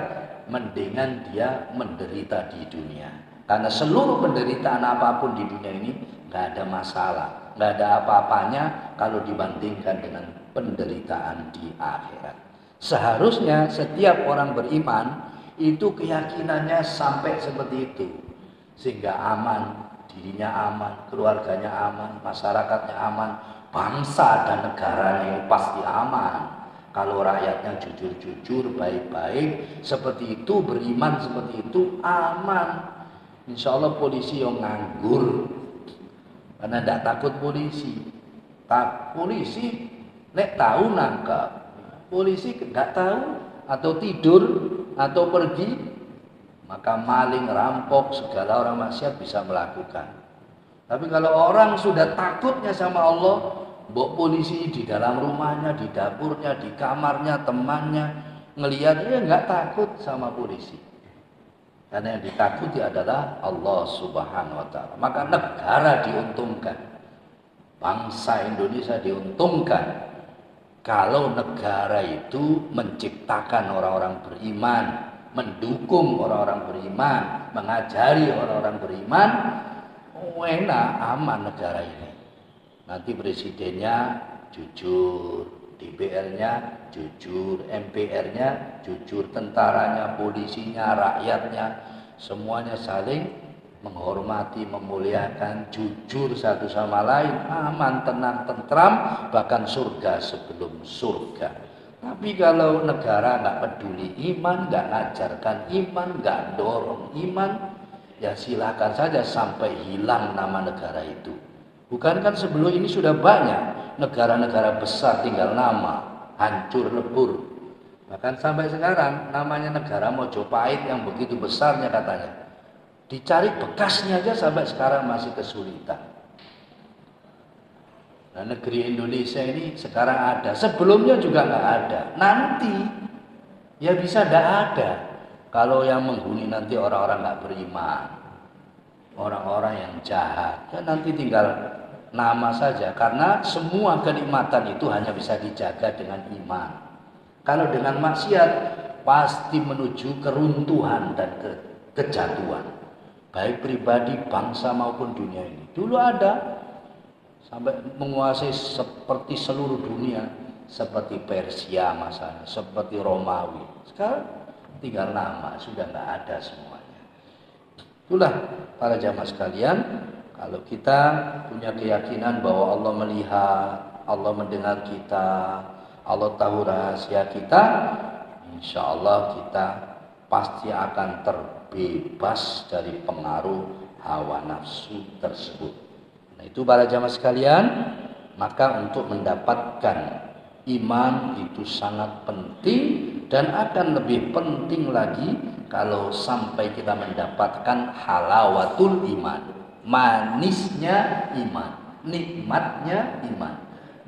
mendingan dia menderita di dunia. Karena seluruh penderitaan apapun di dunia ini nggak ada masalah, nggak ada apa-apanya kalau dibandingkan dengan penderitaan di akhirat. Seharusnya setiap orang beriman itu keyakinannya sampai seperti itu, sehingga aman, dirinya aman, keluarganya aman, masyarakatnya aman, bangsa dan negaranya pasti aman. Kalau rakyatnya jujur-jujur, baik-baik, seperti itu, beriman seperti itu, aman. Insya Allah polisi yang nganggur, karena tidak takut polisi. Polisi nek tahu nangkap, polisi tidak tahu atau tidur atau pergi, maka maling, rampok, segala orang maksiat bisa melakukan. Tapi kalau orang sudah takutnya sama Allah, mbok polisi di dalam rumahnya, di dapurnya, di kamarnya, temannya ngelihat, dia nggak takut sama polisi. Karena yang ditakuti adalah Allah Subhanahu wa Ta'ala. Maka negara diuntungkan, bangsa Indonesia diuntungkan kalau negara itu menciptakan orang-orang beriman, mendukung orang-orang beriman, mengajari orang-orang beriman, enak, aman negara ini. Nanti presidennya jujur, DPR-nya jujur, MPR-nya jujur, tentaranya, polisinya, rakyatnya, semuanya saling menghormati, memuliakan, jujur satu sama lain, aman, tenang, tentram, bahkan surga sebelum surga. Tapi kalau negara nggak peduli iman, nggak ngajarkan iman, nggak dorong iman, ya silakan saja sampai hilang nama negara itu. Bukankah sebelum ini sudah banyak negara-negara besar tinggal nama, hancur lebur. Bahkan sampai sekarang namanya negara Mojopahit yang begitu besarnya katanya, dicari bekasnya aja sampai sekarang masih kesulitan. Nah, negeri Indonesia ini sekarang ada, sebelumnya juga nggak ada. Nanti ya bisa nggak ada kalau yang menghuni nanti orang-orang nggak beriman, orang-orang yang jahat. Ya nanti tinggal nama saja, karena semua kenikmatan itu hanya bisa dijaga dengan iman. Kalau dengan maksiat pasti menuju keruntuhan dan kejatuhan, baik pribadi, bangsa maupun dunia ini. Dulu ada sampai menguasai seperti seluruh dunia, seperti Persia masanya, seperti Romawi. Sekarang tinggal nama, sudah nggak ada semuanya. Itulah para jamaah sekalian, kalau kita punya keyakinan bahwa Allah melihat, Allah mendengar kita, Allah tahu rahasia kita, insya Allah kita pasti akan terbebas dari pengaruh hawa nafsu tersebut. Nah itu para jamaah sekalian, maka untuk mendapatkan iman itu sangat penting, dan akan lebih penting lagi kalau sampai kita mendapatkan halawatul iman, manisnya iman, nikmatnya iman.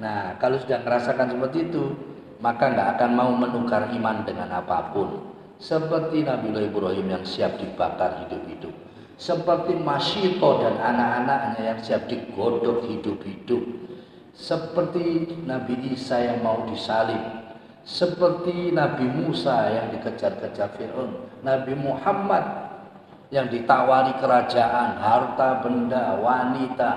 Nah kalau sudah merasakan seperti itu, maka nggak akan mau menukar iman dengan apapun. Seperti Nabiullah Ibrahim yang siap dibakar hidup-hidup, seperti Masyito dan anak-anaknya yang siap digodok hidup-hidup, seperti Nabi Isa yang mau disalib, seperti Nabi Musa yang dikejar-kejar Fir'aun, Nabi Muhammad yang ditawari kerajaan, harta benda, wanita,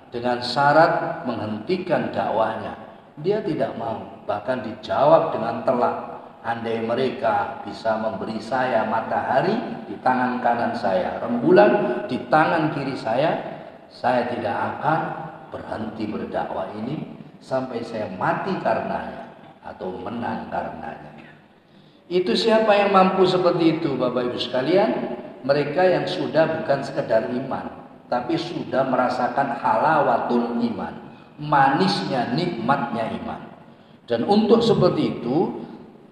dengan syarat menghentikan dakwahnya. Dia tidak mau, bahkan dijawab dengan telak. Andai mereka bisa memberi saya matahari di tangan kanan saya, rembulan di tangan kiri saya tidak akan berhenti berdakwah ini sampai saya mati karenanya atau menang karenanya. Itu siapa yang mampu seperti itu, Bapak Ibu sekalian? Mereka yang sudah bukan sekedar iman, tapi sudah merasakan halawatul iman, manisnya, nikmatnya iman. Dan untuk seperti itu,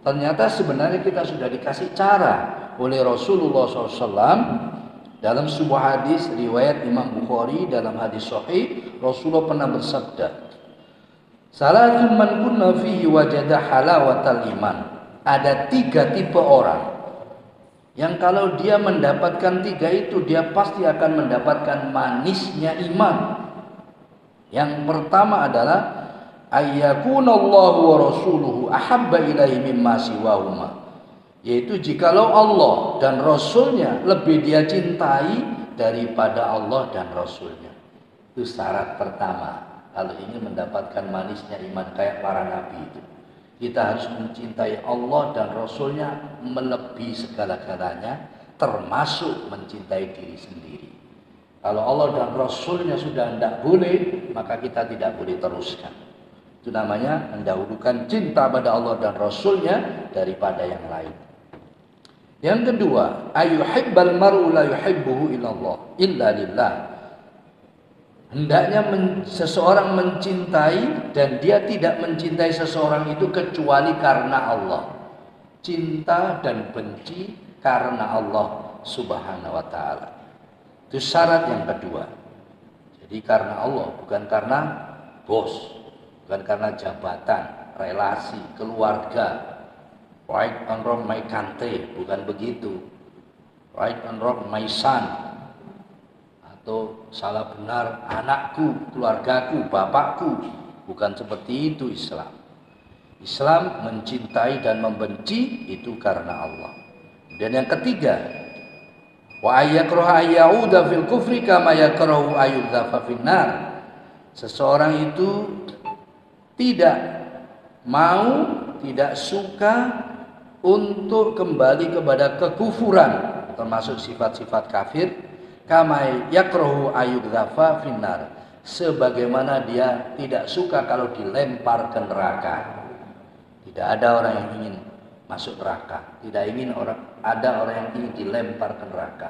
ternyata sebenarnya kita sudah dikasih cara oleh Rasulullah SAW dalam sebuah hadis riwayat Imam Bukhari. Dalam hadis sahih, Rasulullah pernah bersabda, "Salatun man kunna fihi wajada halawatal iman." Ada 3 tipe orang yang kalau dia mendapatkan 3 itu, dia pasti akan mendapatkan manisnya iman. Yang pertama adalah ayyakunallahu wa rasuluhu ahabba ilaihi mimma siwahuma, yaitu jikalau Allah dan Rasulnya lebih dia cintai daripada Allah dan Rasulnya. Itu syarat pertama kalau ingin mendapatkan manisnya iman kayak para nabi itu. Kita harus mencintai Allah dan Rasulnya melebihi segala-galanya, termasuk mencintai diri sendiri. Kalau Allah dan Rasulnya sudah tidak boleh, maka kita tidak boleh teruskan. Itu namanya mendahulukan cinta pada Allah dan Rasulnya daripada yang lain. Yang kedua, ayuhibbal mar'u la yuhibbuhu illallah illa lillah. Hendaknya seseorang mencintai dan dia tidak mencintai seseorang itu kecuali karena Allah. Cinta dan benci karena Allah Subhanahu wa ta'ala. Itu syarat yang kedua. Jadi karena Allah, bukan karena bos, bukan karena jabatan, relasi, keluarga. Right and wrong my country, bukan begitu. Right and wrong my son, atau salah benar anakku, keluargaku, bapakku. Bukan seperti itu Islam. Islam mencintai dan membenci itu karena Allah. Dan yang ketiga, wa ayyakraha ayyauda fil kufri kama yakrahu ayyudzafa finnar. Seseorang itu tidak mau, tidak suka untuk kembali kepada kekufuran, termasuk sifat-sifat kafir, kama yakrahu ayyudzafa finnar, sebagaimana dia tidak suka kalau dilempar ke neraka. Tidak ada orang yang ingin masuk neraka, tidak ingin ada orang yang ingin dilempar ke neraka.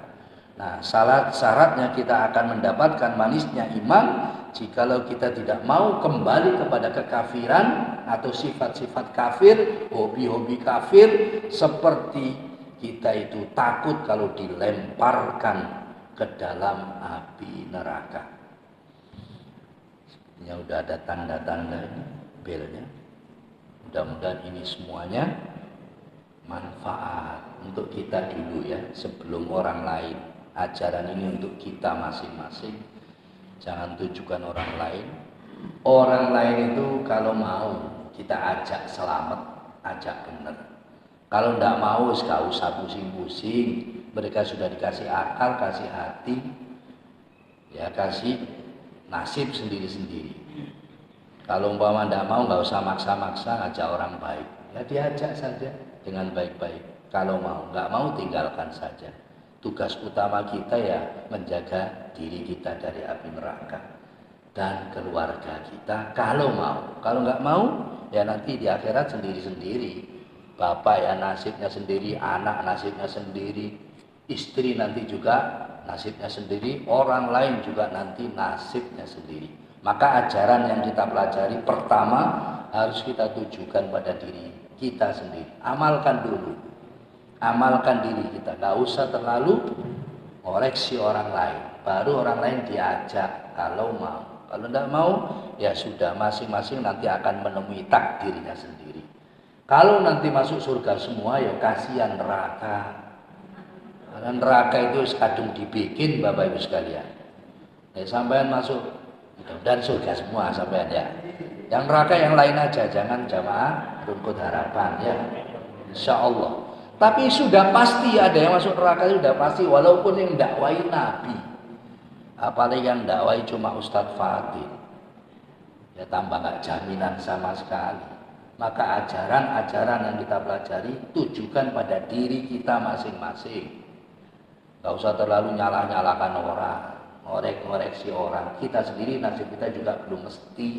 Nah, syaratnya kita akan mendapatkan manisnya iman jikalau kita tidak mau kembali kepada kekafiran atau sifat-sifat kafir, hobi-hobi kafir, seperti kita itu takut kalau dilemparkan ke dalam api neraka. Sepertinya udah ada tanda-tanda belnya. Mudah-mudahan ini semuanya manfaat untuk kita dulu ya, sebelum orang lain. Ajaran ini untuk kita masing-masing. Jangan tujukan orang lain. Orang lain itu kalau mau kita ajak selamat, ajak benar. Kalau tidak mau, gak usah pusing-pusing. Mereka sudah dikasih akal, kasih hati, ya kasih nasib sendiri-sendiri. Kalau umpama tidak mau, nggak usah maksa-maksa ngajak orang baik. Ya diajak saja dengan baik-baik. Kalau mau, nggak mau tinggalkan saja. Tugas utama kita ya menjaga diri kita dari api neraka dan keluarga kita. Kalau mau, kalau nggak mau, ya nanti di akhirat sendiri-sendiri. Bapak ya nasibnya sendiri, anak nasibnya sendiri, istri nanti juga nasibnya sendiri, orang lain juga nanti nasibnya sendiri. Maka ajaran yang kita pelajari pertama harus kita tujukan pada diri kita sendiri. Amalkan dulu. Amalkan diri kita. Gak usah terlalu koreksi orang lain. Baru orang lain diajak kalau mau. Kalau tidak mau, ya sudah, masing-masing nanti akan menemui takdirnya sendiri. Kalau nanti masuk surga semua, ya kasihan neraka. Karena neraka itu kadung dibikin Bapak Ibu sekalian. Ya, sampean masuk dan surga semua sampean ya. Yang neraka yang lain aja, jangan jamaah rumput harapan ya. Insya Allah. Tapi sudah pasti ada yang masuk neraka, sudah pasti, walaupun yang dakwai Nabi. Apalagi yang dakwai cuma Ustadz Fadil. Ya tambah gak jaminan sama sekali. Maka ajaran-ajaran yang kita pelajari tujukan pada diri kita masing-masing. Gak usah terlalu nyalah-nyalahkan orang, ngorek-ngoreksi orang. Kita sendiri nasib kita juga belum mesti.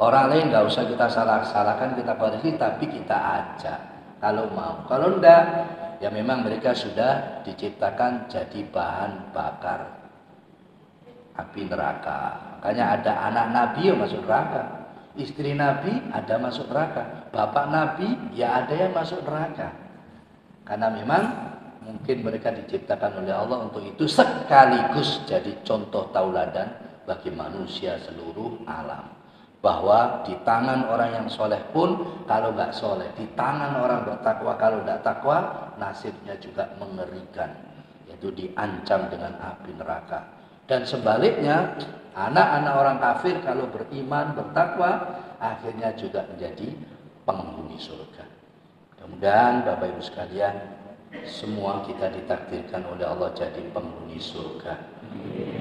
Orang lain gak usah kita salah-salahkan, kita koreksi, tapi kita ajak. Kalau mau, kalau enggak, ya memang mereka sudah diciptakan jadi bahan bakar api neraka. Makanya ada anak Nabi yang masuk neraka, istri Nabi ada masuk neraka, bapak Nabi ya ada yang masuk neraka. Karena memang mungkin mereka diciptakan oleh Allah untuk itu, sekaligus jadi contoh tauladan bagi manusia seluruh alam. Bahwa di tangan orang yang soleh pun kalau nggak soleh, di tangan orang bertakwa kalau nggak takwa, nasibnya juga mengerikan, yaitu diancam dengan api neraka. Dan sebaliknya, anak-anak orang kafir kalau beriman, bertakwa, akhirnya juga menjadi penghuni surga. Mudah-mudahan Bapak Ibu sekalian, semua kita ditakdirkan oleh Allah jadi penghuni surga.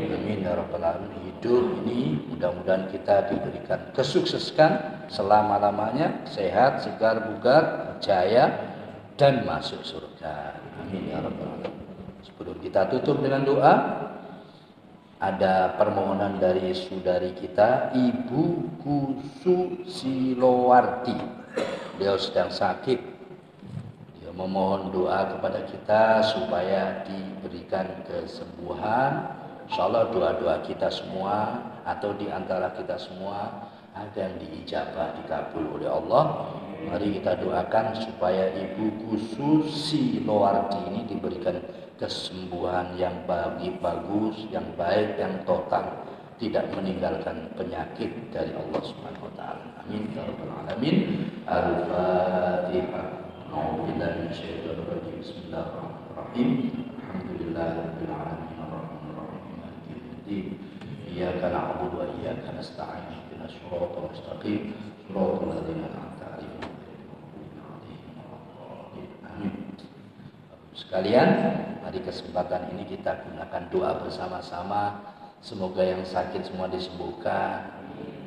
Amin ya rabbal alamin. Hidup ini mudah-mudahan kita diberikan kesuksesan selama-lamanya, sehat, segar, bugar, jaya dan masuk surga. Amin ya rabbal alamin. Sebelum kita tutup dengan doa, ada permohonan dari saudari kita Ibu Kusu Silowarti. Beliau sedang sakit. Dia memohon doa kepada kita supaya diberikan kesembuhan. Insyaallah doa-doa kita semua atau di antara kita semua ada yang diijabah, dikabul oleh Allah. Mari kita doakan supaya Ibu Kusu Silowarti ini diberikan kesembuhan yang bagus, yang baik, yang total, tidak meninggalkan penyakit dari Allah Subhanahu wa taala. Amin ya rabbal alamin. Al-Fatihah. A'udzubillahi minasyaitonir rajim. Bismillahirrahmanirrahim. Alhamdulillahirabbil alamin arrahmanir rahim maliki yaumiddin. Iyyaka na'budu wa iyyaka nasta'in. Ihdinas siratal mustaqim. Shiratal ladzina an'amta 'alaihim ghairil maghdubi 'alaihim. Amin. Sekalian, mari kesempatan ini kita gunakan doa bersama-sama. Semoga yang sakit semua disembuhkan.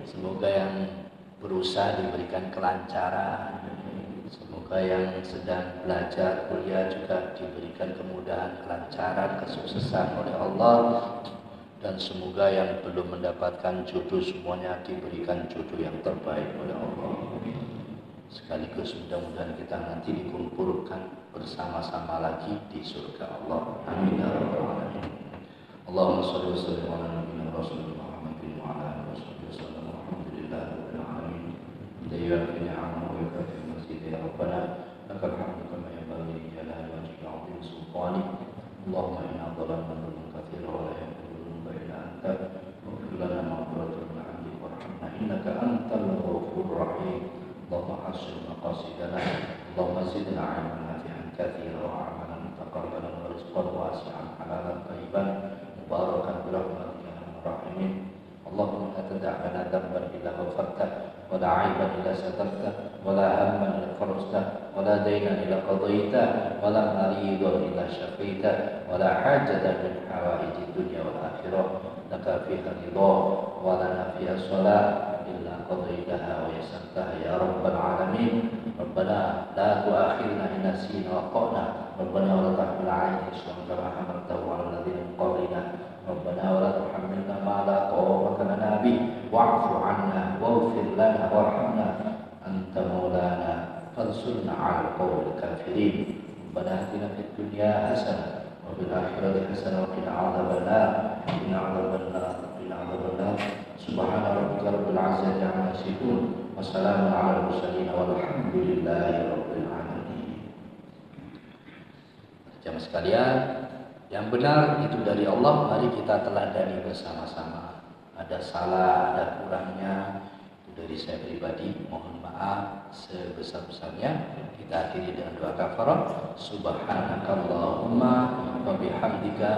Semoga yang berusaha diberikan kelancaran. Semoga yang sedang belajar kuliah juga diberikan kemudahan, kelancaran, kesuksesan oleh Allah. Dan semoga yang belum mendapatkan jodoh semuanya diberikan jodoh yang terbaik oleh Allah. Sekaligus mudah-mudahan kita nanti dikumpulkan bersama-sama lagi di surga Allah. Amin ya rabbal alamin. Allahumma shalli wa sallim ala nabiyyina Rasulillah Muhammadin wa ala alihi wasallam. Alhamdulillahi rabbil alamin. Dayyaka ni'amahu wa yakfi masjid ya rabbana. Lakal hamdu kama yanbaghi li jalali wajhika 'azim sultanik. Allahumma inna dhalamna dhulman katsiran wa la yaghfiru dhunuba illa anta. Ighfir lana maghfiratan min 'indik warhamna innaka antal ghafurur rahim. اللهم حسن مقاصدنا اللهم زدنا علما نافعا كثيرا وعملا متقبلا ورزقا واسعا حلالا طيبا مباركا برحمتك يا ارحم الراحمين اللهم لا تدع لنا ذنبا الا غفرته ولا عيبا الا سترته ولا هما الا فرجته ولا دينا الا قضيته ولا مريضا الا شفيته ولا حاجه من حوائج الدنيا والاخره لك فيها رضا ولنا فيها صلاه قضيتها ويسرتها يا رب العالمين ربنا لا تؤاخذنا إن نسينا وأخطأنا ربنا ولا تحمل علينا إصرا كما حملته على الذين من قبلنا ربنا ولا تحملنا ما لا طاقة لنا به واعف عنا واغفر لنا وارحمنا أنت مولانا فانصرنا على القوم الكافرين ربنا آتنا في الدنيا حسنة وفي الآخرة حسنة وقنا عذاب النار وقنا عذاب النار وقنا عذاب النار سبحان ربك رب العزة عما يصفون وسلام على المرسلين والحمد لله رب العالمين. Jamaah sekalian, yang benar itu dari Allah, mari kita teladani bersama-sama. Ada salah, ada kurangnya, itu dari saya pribadi, mohon maaf sebesar-besarnya. Kita akhiri dengan doa kafarah. Subhanakallahumma wa bihamdika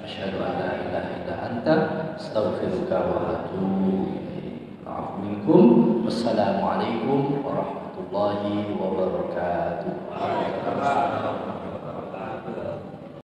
asyhadu an la ilaha illa anta astaghfiruka wa atubu ilaik. Wassalamualaikum warahmatullahi wabarakatuh.